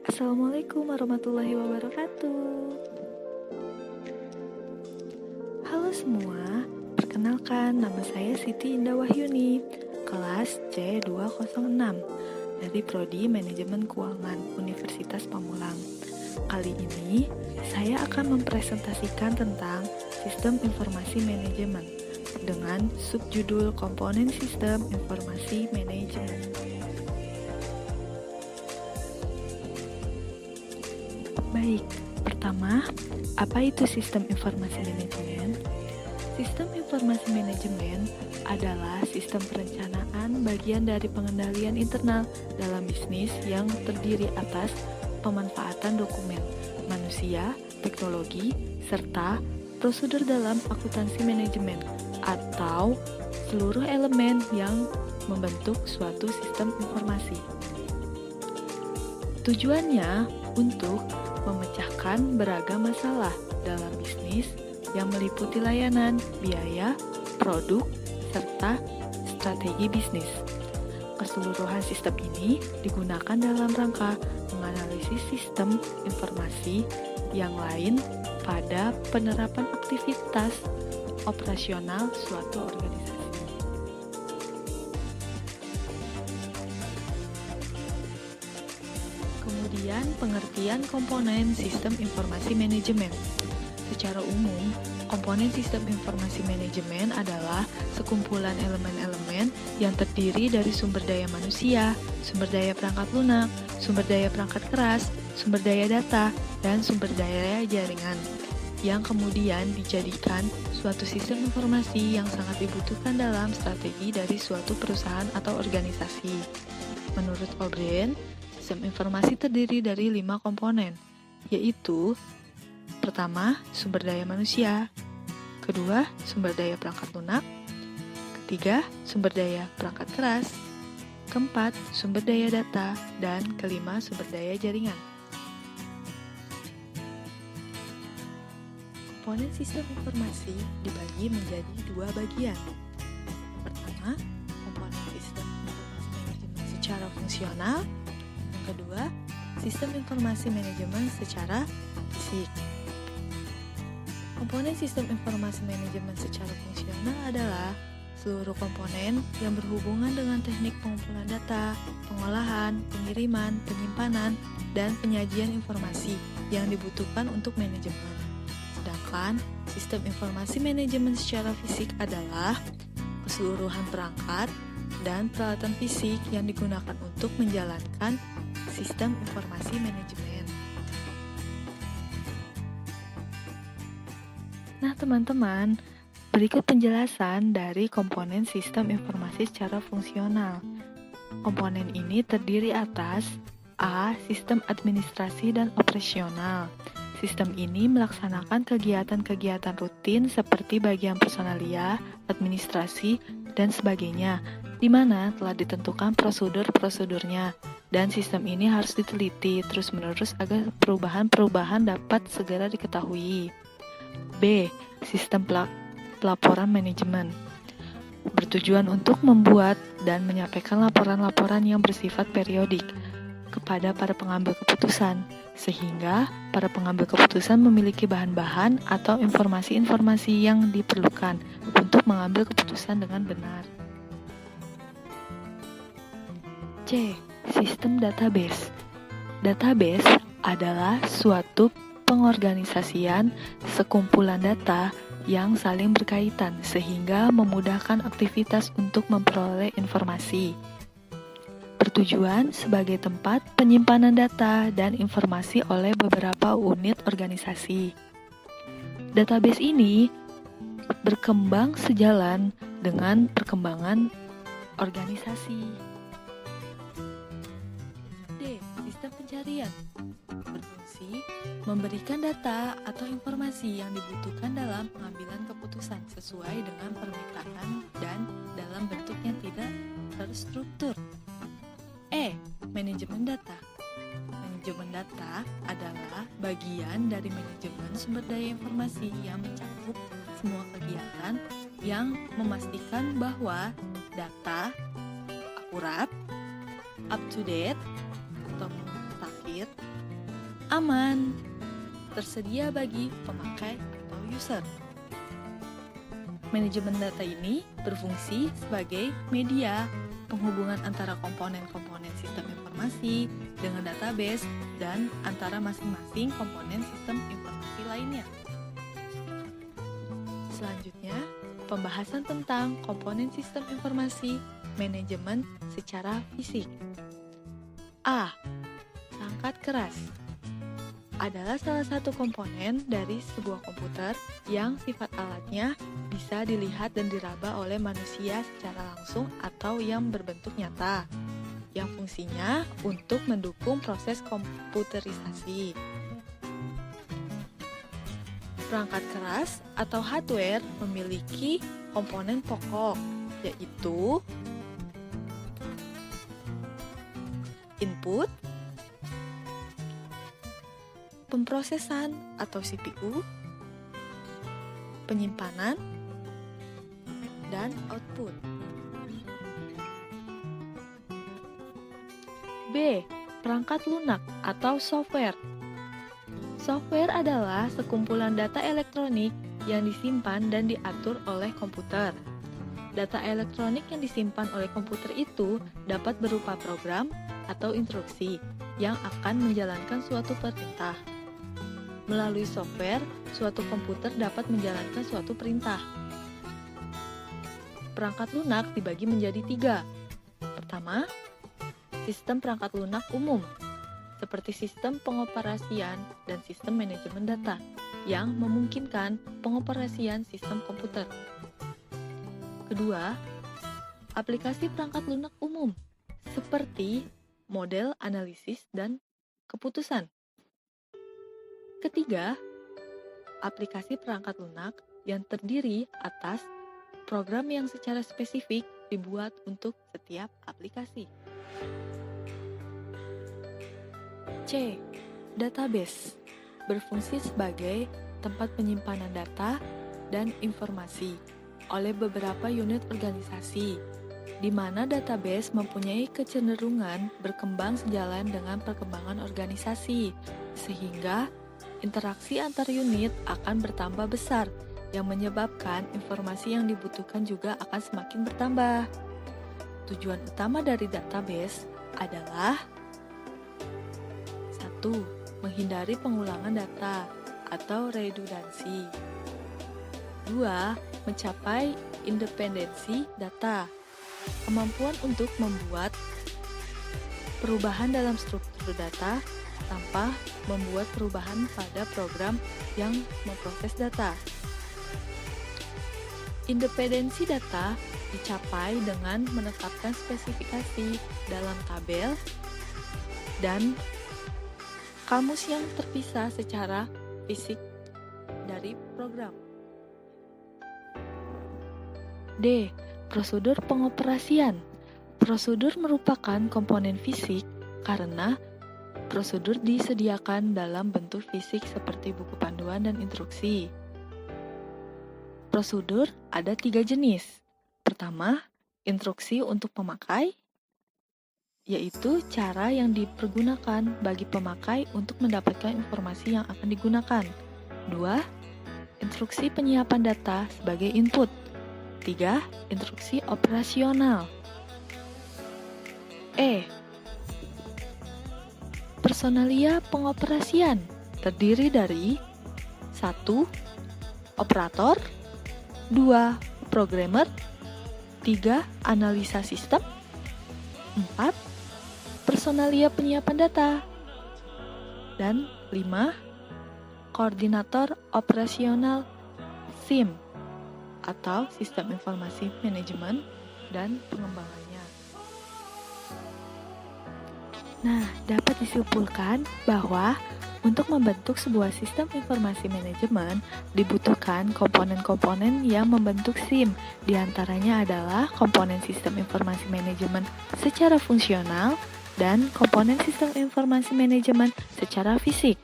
Assalamualaikum warahmatullahi wabarakatuh. Halo semua, perkenalkan nama saya Siti Indah Wahyuni, kelas C206 dari Prodi Manajemen Keuangan Universitas Pamulang. Kali ini saya akan mempresentasikan tentang Sistem Informasi Manajemen dengan subjudul Komponen Sistem Informasi Manajemen. Baik, pertama, apa itu sistem informasi manajemen? Sistem informasi manajemen adalah sistem perencanaan bagian dari pengendalian internal dalam bisnis yang terdiri atas pemanfaatan dokumen, manusia, teknologi, serta prosedur dalam akuntansi manajemen atau seluruh elemen yang membentuk suatu sistem informasi. Tujuannya untuk memecahkan beragam masalah dalam bisnis yang meliputi layanan, biaya, produk, serta strategi bisnis. Keseluruhan sistem ini digunakan dalam rangka menganalisis sistem informasi yang lain pada penerapan aktivitas operasional suatu organisasi. Kemudian pengertian komponen sistem informasi manajemen. Secara umum, komponen sistem informasi manajemen adalah sekumpulan elemen-elemen yang terdiri dari sumber daya manusia, sumber daya perangkat lunak, sumber daya perangkat keras, sumber daya data, dan sumber daya jaringan, yang kemudian dijadikan suatu sistem informasi yang sangat dibutuhkan dalam strategi dari suatu perusahaan atau organisasi. Menurut O'Brien, sistem informasi terdiri dari 5 komponen, yaitu pertama, sumber daya manusia, kedua, sumber daya perangkat lunak, ketiga, sumber daya perangkat keras, keempat, sumber daya data, dan kelima, sumber daya jaringan. Komponen sistem informasi dibagi menjadi 2 bagian. Pertama, komponen sistem informasi manajemen secara fungsional. Kedua, sistem informasi manajemen secara fisik. Komponen sistem informasi manajemen secara fungsional adalah seluruh komponen yang berhubungan dengan teknik pengumpulan data, pengolahan, pengiriman, penyimpanan, dan penyajian informasi yang dibutuhkan untuk manajemen. Sedangkan sistem informasi manajemen secara fisik adalah keseluruhan perangkat dan peralatan fisik yang digunakan untuk menjalankan sistem informasi manajemen. Nah, teman-teman, berikut penjelasan dari komponen sistem informasi secara fungsional. Komponen ini terdiri atas A. Sistem administrasi dan operasional. Sistem ini melaksanakan kegiatan-kegiatan rutin seperti bagian personalia, administrasi, dan sebagainya, di mana telah ditentukan prosedur-prosedurnya, dan sistem ini harus diteliti terus-menerus agar perubahan-perubahan dapat segera diketahui. B. Sistem pelaporan manajemen bertujuan untuk membuat dan menyampaikan laporan-laporan yang bersifat periodik kepada para pengambil keputusan, sehingga para pengambil keputusan memiliki bahan-bahan atau informasi-informasi yang diperlukan untuk mengambil keputusan dengan benar. C. Sistem database. Database adalah suatu pengorganisasian sekumpulan data yang saling berkaitan sehingga memudahkan aktivitas untuk memperoleh informasi. Bertujuan sebagai tempat penyimpanan data dan informasi oleh beberapa unit organisasi. Database ini berkembang sejalan dengan perkembangan organisasi. D. Sistem pencarian berfungsi memberikan data atau informasi yang dibutuhkan dalam pengambilan keputusan sesuai dengan permintaan dan dalam bentuk yang tidak terstruktur. E. Manajemen data. Manajemen data adalah bagian dari manajemen sumber daya informasi yang mencakup semua kegiatan yang memastikan bahwa data akurat, up to date, atau mutakhir, aman, tersedia bagi pemakai atau user. Manajemen data ini berfungsi sebagai media penghubungan antara komponen-komponen sistem informasi dengan database dan antara masing-masing komponen sistem informasi lainnya. Selanjutnya, pembahasan tentang komponen sistem informasi manajemen secara fisik. A. Perangkat keras adalah salah satu komponen dari sebuah komputer yang sifat alatnya bisa dilihat dan diraba oleh manusia secara langsung atau yang berbentuk nyata, yang fungsinya untuk mendukung proses komputerisasi. Perangkat keras atau hardware memiliki komponen pokok, yaitu input, pemrosesan atau CPU, penyimpanan, dan output. B. Perangkat lunak atau software. Software adalah sekumpulan data elektronik yang disimpan dan diatur oleh komputer. Data elektronik yang disimpan oleh komputer itu dapat berupa program atau instruksi yang akan menjalankan suatu perintah. Melalui software, suatu komputer dapat menjalankan suatu perintah. Perangkat lunak dibagi menjadi 3. Pertama, sistem perangkat lunak umum, seperti sistem pengoperasian dan sistem manajemen data, yang memungkinkan pengoperasian sistem komputer. Kedua, aplikasi perangkat lunak umum, seperti model analisis dan keputusan. Ketiga, aplikasi perangkat lunak yang terdiri atas program yang secara spesifik dibuat untuk setiap aplikasi. C. Database berfungsi sebagai tempat penyimpanan data dan informasi oleh beberapa unit organisasi, di mana database mempunyai kecenderungan berkembang sejalan dengan perkembangan organisasi, sehingga interaksi antar unit akan bertambah besar, yang menyebabkan informasi yang dibutuhkan juga akan semakin bertambah. Tujuan utama dari database adalah 1. Menghindari pengulangan data atau redundansi. 2. Mencapai independensi data, kemampuan untuk membuat perubahan dalam struktur data tanpa membuat perubahan pada program yang memproses data. Independensi data dicapai dengan menetapkan spesifikasi dalam tabel dan kamus yang terpisah secara fisik dari program. D. Prosedur pengoperasian. Prosedur merupakan komponen fisik karena prosedur disediakan dalam bentuk fisik seperti buku panduan dan instruksi. Prosedur ada 3 jenis. Pertama, instruksi untuk pemakai, yaitu cara yang dipergunakan bagi pemakai untuk mendapatkan informasi yang akan digunakan. 2. Instruksi penyiapan data sebagai input. 3. Instruksi operasional. E. Personalia pengoperasian terdiri dari 1. Operator, 2. Programmer, 3. Analisa sistem, 4. Personalia penyiapan data, dan 5. Koordinator operasional SIM atau Sistem Informasi Manajemen dan pengembangannya. Nah, dapat disimpulkan bahwa untuk membentuk sebuah sistem informasi manajemen dibutuhkan komponen-komponen yang membentuk SIM. Di antaranya adalah komponen sistem informasi manajemen secara fungsional dan komponen sistem informasi manajemen secara fisik.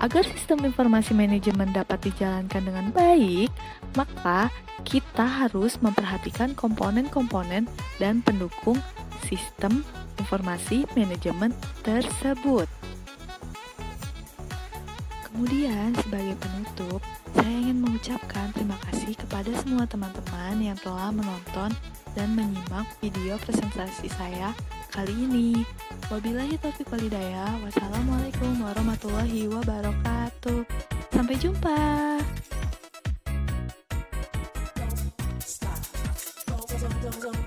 Agar sistem informasi manajemen dapat dijalankan dengan baik, maka kita harus memperhatikan komponen-komponen dan pendukung sistem informasi manajemen tersebut. Kemudian, sebagai penutup, saya ingin mengucapkan terima kasih kepada semua teman-teman yang telah menonton dan menyimak video presentasi saya kali ini. Wabillahi taufiq walhidayah. Wassalamualaikum warahmatullahi wabarakatuh. Sampai jumpa. Don't stop. Go, go, go, go, go.